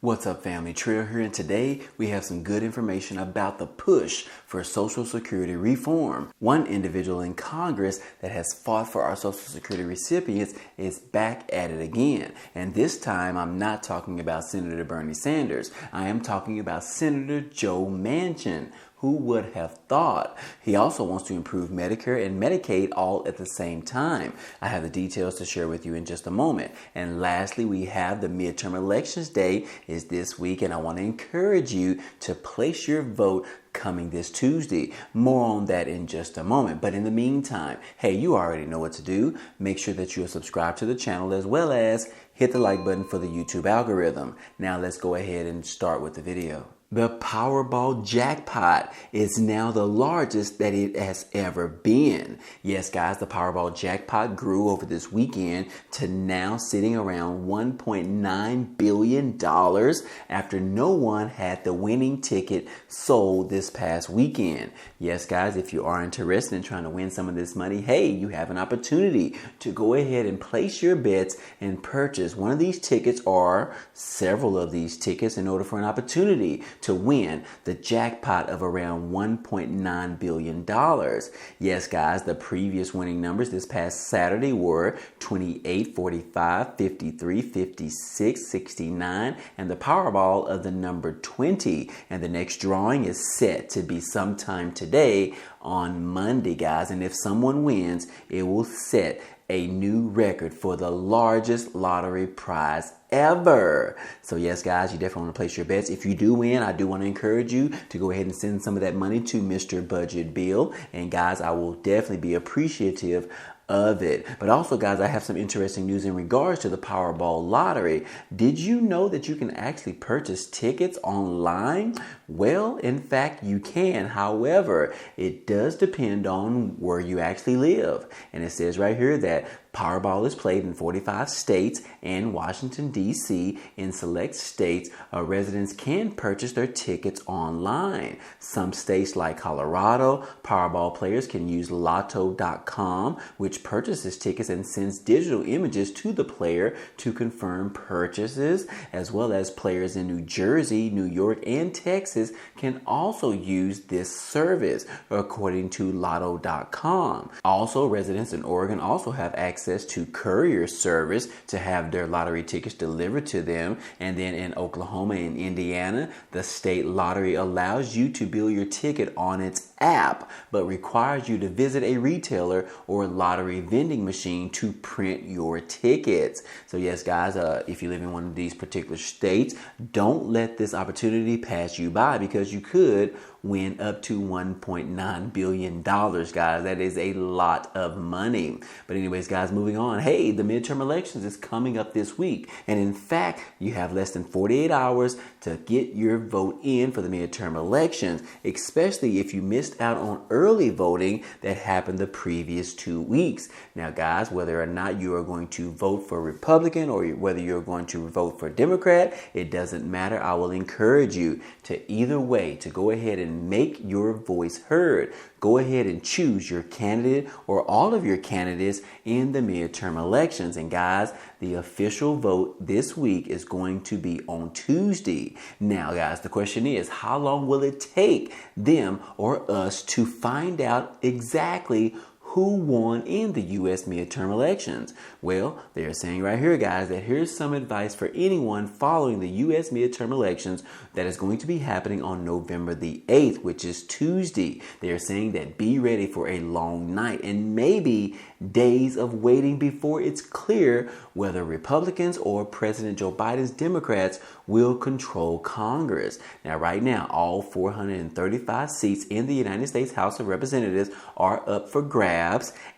What's up, family? Trill here, and today we have some good information about the push for Social Security reform. One individual in Congress that has fought for our Social Security recipients is back at it again. And this time I'm not talking about Senator Bernie Sanders. I am talking about Senator Joe Manchin. Who would have thought? He also wants to improve Medicare and Medicaid all at the same time. I have the details to share with you in just a moment. And lastly, we have the midterm elections day is this week, and I want to encourage you to place your vote coming this Tuesday. More on that in just a moment. But in the meantime, hey, you already know what to do. Make sure that you are subscribed to the channel as well as hit the like button for the YouTube algorithm. Now let's go ahead and start with the video. The Powerball jackpot is now the largest that it has ever been. Yes, guys, the Powerball jackpot grew over this weekend to now sitting around $1.9 billion after no one had the winning ticket sold this past weekend. Yes, guys, if you are interested in trying to win some of this money, hey, you have an opportunity to go ahead and place your bets and purchase one of these tickets or several of these tickets in order for an opportunity to win the jackpot of around $1.9 billion. Yes, guys, the previous winning numbers this past Saturday were 28, 45, 53, 56, 69, and the Powerball of the number 20. And the next drawing is set to be sometime today on Monday, guys. And if someone wins, it will set a new record for the largest lottery prize ever. So yes, guys, you definitely want to place your bets. If you do win, I do want to encourage you to go ahead and send some of that money to Mr. Budget Bill. And guys, I will definitely be appreciative of it. But also, guys, I have some interesting news in regards to the Powerball lottery. Did you know that you can actually purchase tickets online? Well, in fact, you can. However, it does depend on where you actually live. And it says right here that Powerball is played in 45 states and Washington, D.C. In select states, residents can purchase their tickets online. Some states like Colorado, Powerball players can use lotto.com, which purchases tickets and sends digital images to the player to confirm purchases, as well as players in New Jersey, New York, and Texas can also use this service, according to lotto.com. Also, residents in Oregon also have access to courier service to have their lottery tickets delivered to them. And then in Oklahoma and Indiana, the state lottery allows you to bill your ticket on its app, but requires you to visit a retailer or lottery vending machine to print your tickets. So yes, guys, if you live in one of these particular states, don't let this opportunity pass you by, because you could win up to $1.9 billion, guys. That is a lot of money. But anyways, guys, moving on. Hey, the midterm elections is coming up this week. And in fact, you have less than 48 hours to get your vote in for the midterm elections, especially if you missed out on early voting that happened the previous 2 weeks. Now, guys, whether or not you are going to vote for Republican or whether you're going to vote for Democrat, it doesn't matter. I will encourage you to either way to go ahead and make your voice heard. Go ahead and choose your candidate or all of your candidates in the midterm elections. And guys, the official vote this week is going to be on Tuesday. Now, guys, the question is, how long will it take them or us to find out exactly who won in the U.S. midterm elections? Well, they're saying right here, guys, that here's some advice for anyone following the U.S. midterm elections that is going to be happening on November the 8th, which is Tuesday. They're saying that be ready for a long night and maybe days of waiting before it's clear whether Republicans or President Joe Biden's Democrats will control Congress. Now, right now, all 435 seats in the United States House of Representatives are up for grabs,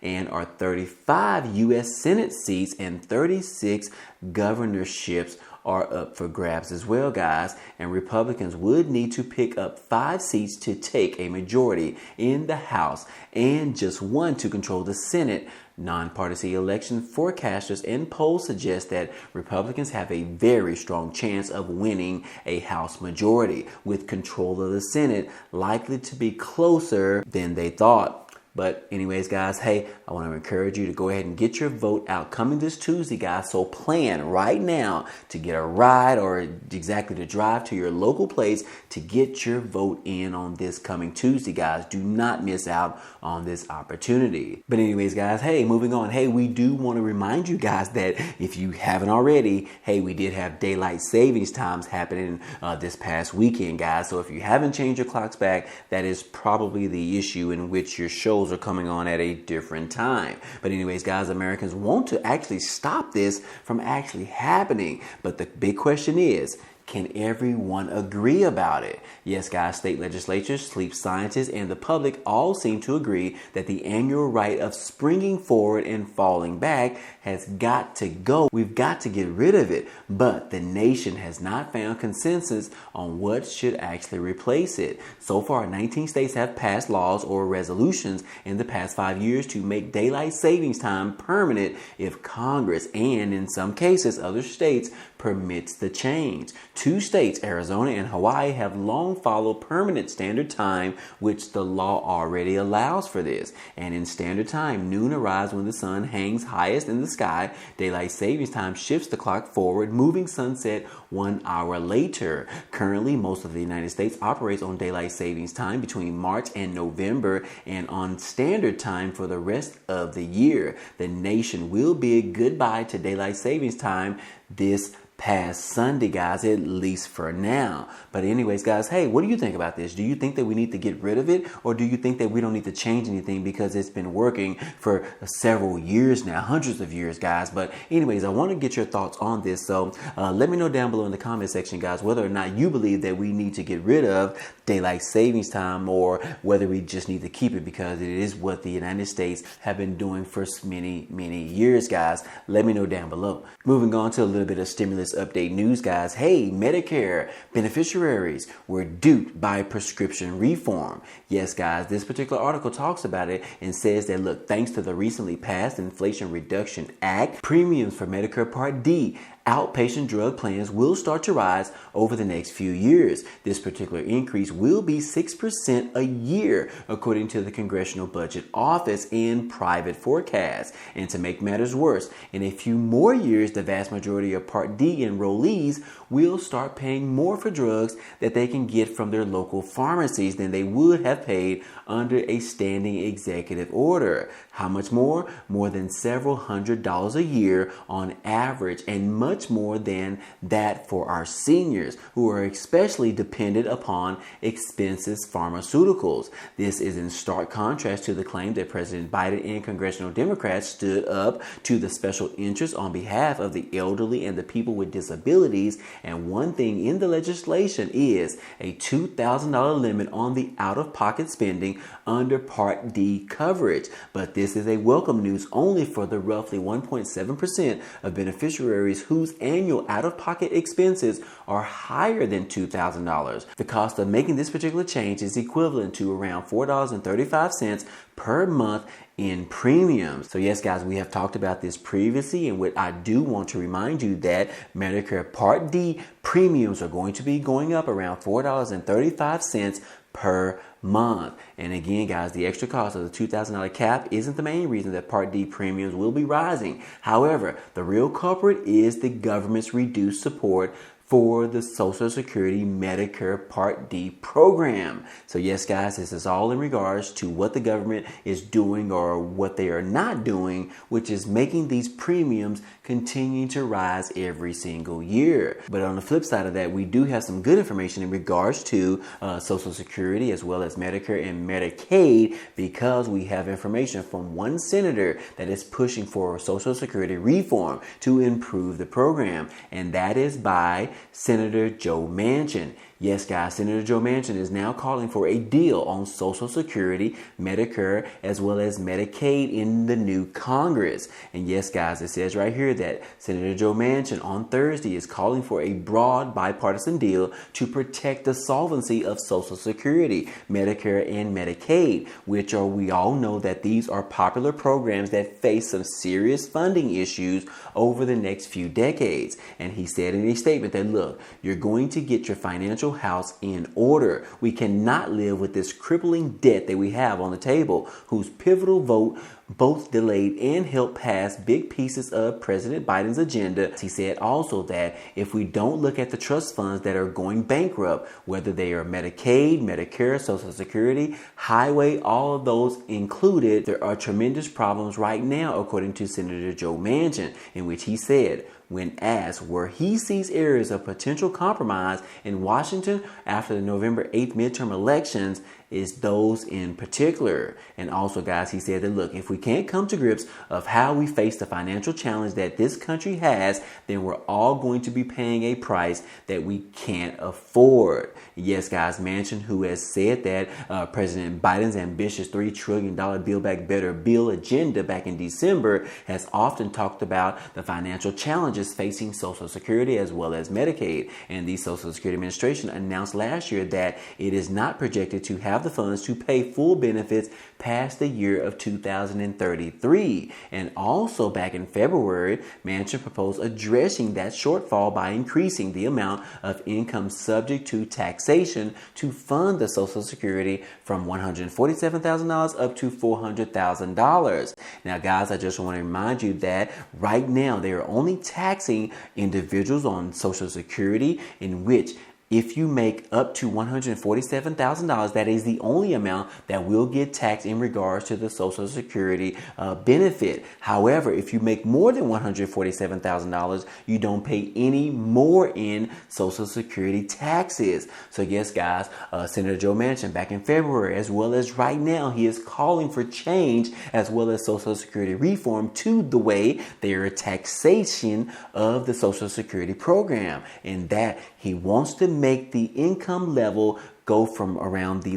and are 35 U.S. Senate seats and 36 governorships are up for grabs as well, guys. And Republicans would need to pick up 5 seats to take a majority in the House and just 1 to control the Senate. Nonpartisan election forecasters and polls suggest that Republicans have a very strong chance of winning a House majority, with control of the Senate likely to be closer than they thought. But anyways, guys, hey, I want to encourage you to go ahead and get your vote out coming this Tuesday, guys. So plan right now to get a ride or exactly to drive to your local place to get your vote in on this coming Tuesday, guys. Do not miss out on this opportunity. But anyways, guys, hey, moving on. Hey, we do want to remind you guys that if you haven't already, hey, we did have daylight savings times happening this past weekend, guys. So if you haven't changed your clocks back, that is probably the issue in which your shows are coming on at a different time. But anyways, guys, Americans want to actually stop this from actually happening. But the big question is, can everyone agree about it? Yes, guys, state legislatures, sleep scientists, and the public all seem to agree that the annual rite of springing forward and falling back has got to go. We've got to get rid of it. But the nation has not found consensus on what should actually replace it. So far, 19 states have passed laws or resolutions in the past 5 years to make daylight savings time permanent if Congress and, in some cases, other states permits the change. 2 states, Arizona and Hawaii, have long followed permanent standard time, which the law already allows for this. And in standard time, noon arrives when the sun hangs highest in the sky. Daylight savings time shifts the clock forward, moving sunset 1 hour later. Currently, most of the United States operates on daylight savings time between March and November and on standard time for the rest of the year. The nation will bid goodbye to daylight savings time this past Sunday, guys, at least for now. But anyways, guys, hey, what do you think about this? Do you think that we need to get rid of it, or do you think that we don't need to change anything because it's been working for several years now, hundreds of years, guys? But anyways, I want to get your thoughts on this. So let me know down below in the comment section, guys, whether or not you believe that we need to get rid of daylight savings time or whether we just need to keep it because it is what the United States have been doing for many, many years, guys. Let me know down below. Moving on to a little bit of stimulus update news, guys. Hey, Medicare beneficiaries were duped by prescription reform. Yes, guys, this particular article talks about it and says that, look, thanks to the recently passed Inflation Reduction Act, premiums for Medicare Part D outpatient drug plans will start to rise over the next few years. This particular increase will be 6% a year, according to the Congressional Budget Office in private forecasts. And to make matters worse, in a few more years, the vast majority of Part D enrollees will start paying more for drugs that they can get from their local pharmacies than they would have paid under a standing executive order. How much more? More than several $100s a year on average, and much more than that for our seniors who are especially dependent upon expensive pharmaceuticals. This is in stark contrast to the claim that President Biden and congressional Democrats stood up to the special interests on behalf of the elderly and the people with disabilities. And one thing in the legislation is a $2,000 limit on the out-of-pocket spending under Part D coverage. But this is a welcome news only for the roughly 1.7% of beneficiaries whose annual out-of-pocket expenses are higher than $2,000. The cost of making this particular change is equivalent to around $4.35 per month in premiums. So yes, guys, we have talked about this previously, and what I do want to remind you that Medicare Part D premiums are going to be going up around $4.35 per month. And again, guys, the extra cost of the $2,000 cap isn't the main reason that Part D premiums will be rising. However, the real culprit is the government's reduced support for the Social Security Medicare Part D program. So yes, guys, this is all in regards to what the government is doing or what they are not doing, which is making these premiums continue to rise every single year. But on the flip side of that, we do have some good information in regards to Social Security as well as Medicare and Medicaid, because we have information from one senator that is pushing for Social Security reform to improve the program, and that is by Senator Joe Manchin. Yes, guys, Senator Joe Manchin is now calling for a deal on Social Security, Medicare, as well as Medicaid in the new Congress. And yes, guys, it says right here that Senator Joe Manchin on Thursday is calling for a broad bipartisan deal to protect the solvency of Social Security, Medicare, and Medicaid, which are, we all know that these are popular programs that face some serious funding issues over the next few decades. And he said in a statement that, look, you're going to get your financial financial house in order. We cannot live with this crippling debt that we have on the table, whose pivotal vote both delayed and helped pass big pieces of President Biden's agenda. He said also that if we don't look at the trust funds that are going bankrupt, whether they are Medicaid, Medicare, Social Security, highway, all of those included, there are tremendous problems right now, according to Senator Joe Manchin, in which he said, when asked where he sees areas of potential compromise in Washington after the November 8th midterm elections, is those in particular. And also, guys, he said that, look, if we can't come to grips of how we face the financial challenge that this country has, then we're all going to be paying a price that we can't afford. Yes, guys, Manchin, who has said that President Biden's ambitious $3 trillion Build Back Better bill agenda back in December, has often talked about the financial challenges facing Social Security as well as Medicaid. And the Social Security Administration announced last year that it is not projected to have the funds to pay full benefits past the year of 2033. And also back in February, Manchin proposed addressing that shortfall by increasing the amount of income subject to taxation to fund the Social Security from $147,000 up to $400,000. Now, guys, I just want to remind you that right now they are only taxing individuals on Social Security, in which if you make up to $147,000, that is the only amount that will get taxed in regards to the Social Security benefit. However, if you make more than $147,000, you don't pay any more in Social Security taxes. So yes, guys, Senator Joe Manchin back in February, as well as right now, he is calling for change as well as Social Security reform to the way their taxation of the Social Security program, and that he wants to make the income level go from around the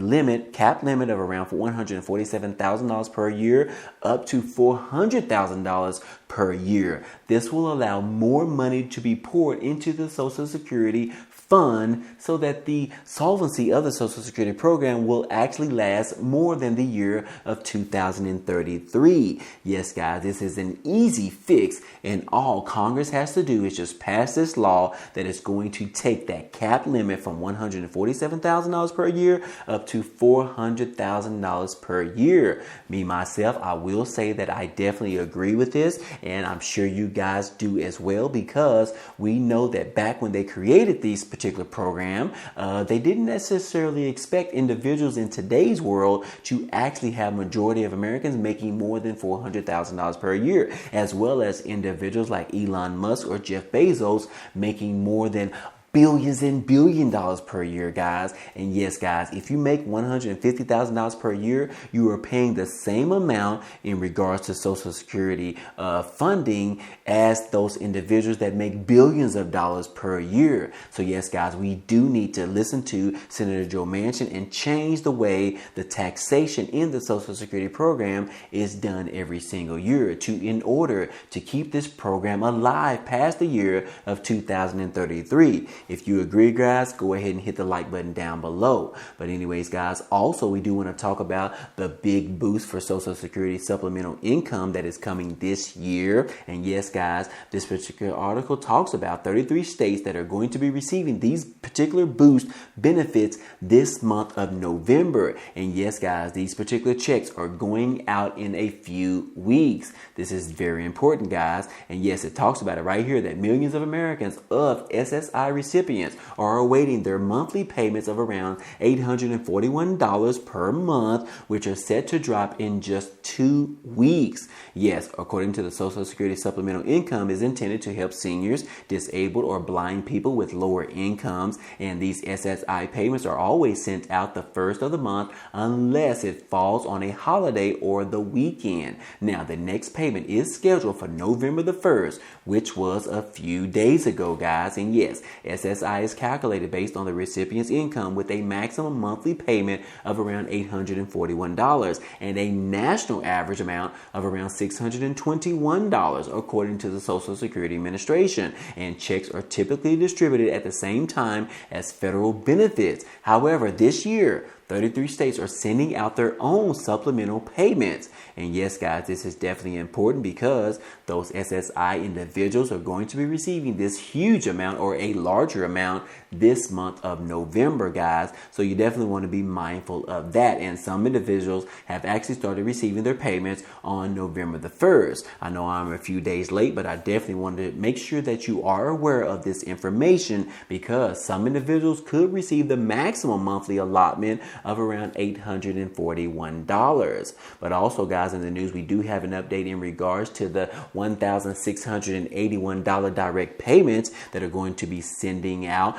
cap limit of around $147,000 per year up to $400,000 per year. This will allow more money to be poured into the Social Security fund so that the solvency of the Social Security program will actually last more than the year of 2033. Yes, guys, this is an easy fix, and all Congress has to do is just pass this law that is going to take that cap limit from $147,000 per year up to $400,000 per year. Me, myself, I will say that I definitely agree with this, and I'm sure you guys do as well, because we know that back when they created these particular program, they didn't necessarily expect individuals in today's world to actually have majority of Americans making more than $400,000 per year, as well as individuals like Elon Musk or Jeff Bezos making more than billions and billion dollars per year, guys. And yes, guys, if you make $150,000 per year, you are paying the same amount in regards to Social Security funding as those individuals that make billions of dollars per year. So yes, guys, we do need to listen to Senator Joe Manchin and change the way the taxation in the Social Security program is done every single year in order to keep this program alive past the year of 2033. If you agree, guys, go ahead and hit the like button down below. But anyways, guys, also we do want to talk about the big boost for Social Security supplemental income that is coming this year. And yes, guys, this particular article talks about 33 states that are going to be receiving these particular boost benefits this month of November. And yes, guys, these particular checks are going out in a few weeks. This is very important, guys. And yes, it talks about it right here that millions of Americans of SSI recipients are awaiting their monthly payments of around $841 per month, which are set to drop in just 2 weeks. Yes, according to the Social Security supplemental income is intended to help seniors, disabled, or blind people with lower incomes, and these SSI payments are always sent out the first of the month unless it falls on a holiday or the weekend. Now, the next payment is scheduled for November the 1st, which was a few days ago, guys. And yes, SSI is calculated based on the recipient's income with a maximum monthly payment of around $841 and a national average amount of around $621 according to the Social Security Administration. And checks are typically distributed at the same time as federal benefits. However, this year, 33 states are sending out their own supplemental payments. And yes, guys, this is definitely important because those SSI individuals are going to be receiving this huge amount or a larger amount this month of November, guys. So you definitely want to be mindful of that. And some individuals have actually started receiving their payments on November the 1st. I know I'm a few days late, but I definitely wanted to make sure that you are aware of this information because some individuals could receive the maximum monthly allotment of around $841. But also, guys, in the news, we do have an update in regards to the $1,681 direct payments that are going to be sending out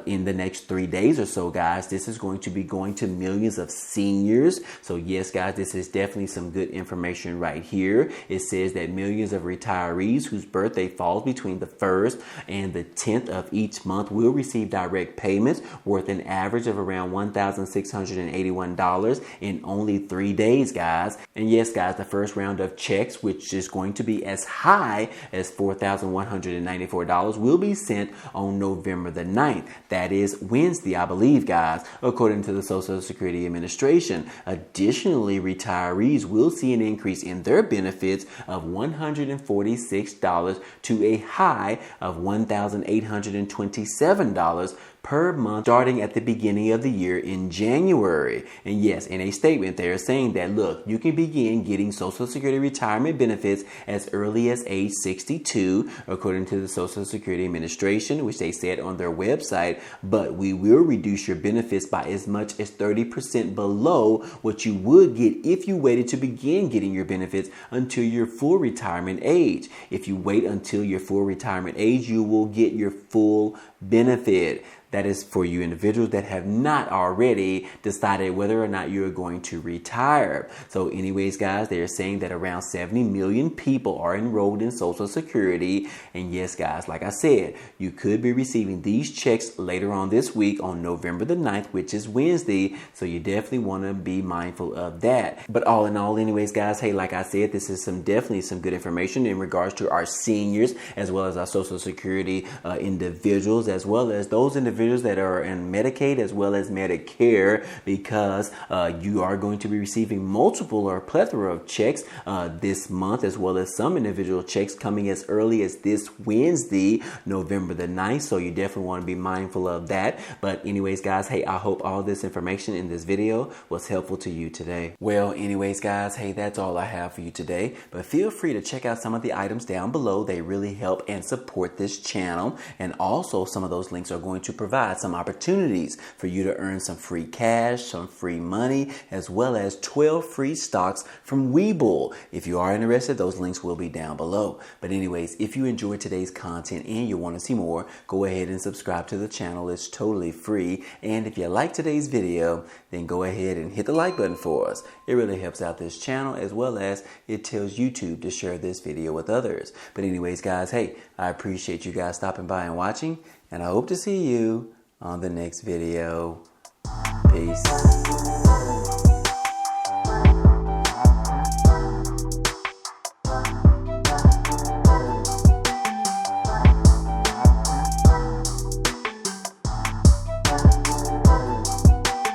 in the next 3 days or so, guys. This is going to be going to millions of seniors. So yes, guys, this is definitely some good information right here. It says that millions of retirees whose birthday falls between the 1st and the 10th of each month will receive direct payments worth an average of around $1,681 in only 3 days, guys. And yes, guys, the first round of checks, which is going to be as high as $4,194, will be sent on November the 9th. That is Wednesday, I believe, guys, according to the Social Security Administration. Additionally, retirees will see an increase in their benefits of $146 to a high of $1,827 per month starting at the beginning of the year in January. And yes, in a statement, they're saying that, look, you can begin getting Social Security retirement benefits as early as age 62, according to the Social Security Administration, which they said on their website, but we will reduce your benefits by as much as 30% below what you would get if you waited to begin getting your benefits until your full retirement age. If you wait until your full retirement age, you will get your full benefit. That is for you individuals that have not already decided whether or not you're going to retire. So anyways, guys, they are saying that around 70 million people are enrolled in Social Security. And yes, guys, like I said, you could be receiving these checks later on this week on November the 9th, which is Wednesday. So you definitely want to be mindful of that. But all in all, anyways, guys, hey, like I said, this is definitely some good information in regards to our seniors, as well as our Social Security individuals, as well as those individuals that are in Medicaid as well as Medicare, because you are going to be receiving multiple or plethora of checks this month, as well as some individual checks coming as early as this Wednesday, November the 9th. So you definitely want to be mindful of that. But anyways, guys, hey, I hope all this information in this video was helpful to you today. Well, anyways, guys, hey, that's all I have for you today. But feel free to check out some of the items down below. They really help and support this channel. And also some of those links are going to provide some opportunities for you to earn some free cash, some free money, as well as 12 free stocks from Webull. If you are interested, those links will be down below. But anyways, if you enjoyed today's content and you want to see more, go ahead and subscribe to the channel. It's totally free. And if you like today's video, then go ahead and hit the like button for us. It really helps out this channel, as well as it tells YouTube to share this video with others. But anyways, guys, hey, I appreciate you guys stopping by and watching, and I hope to see you on the next video. Peace.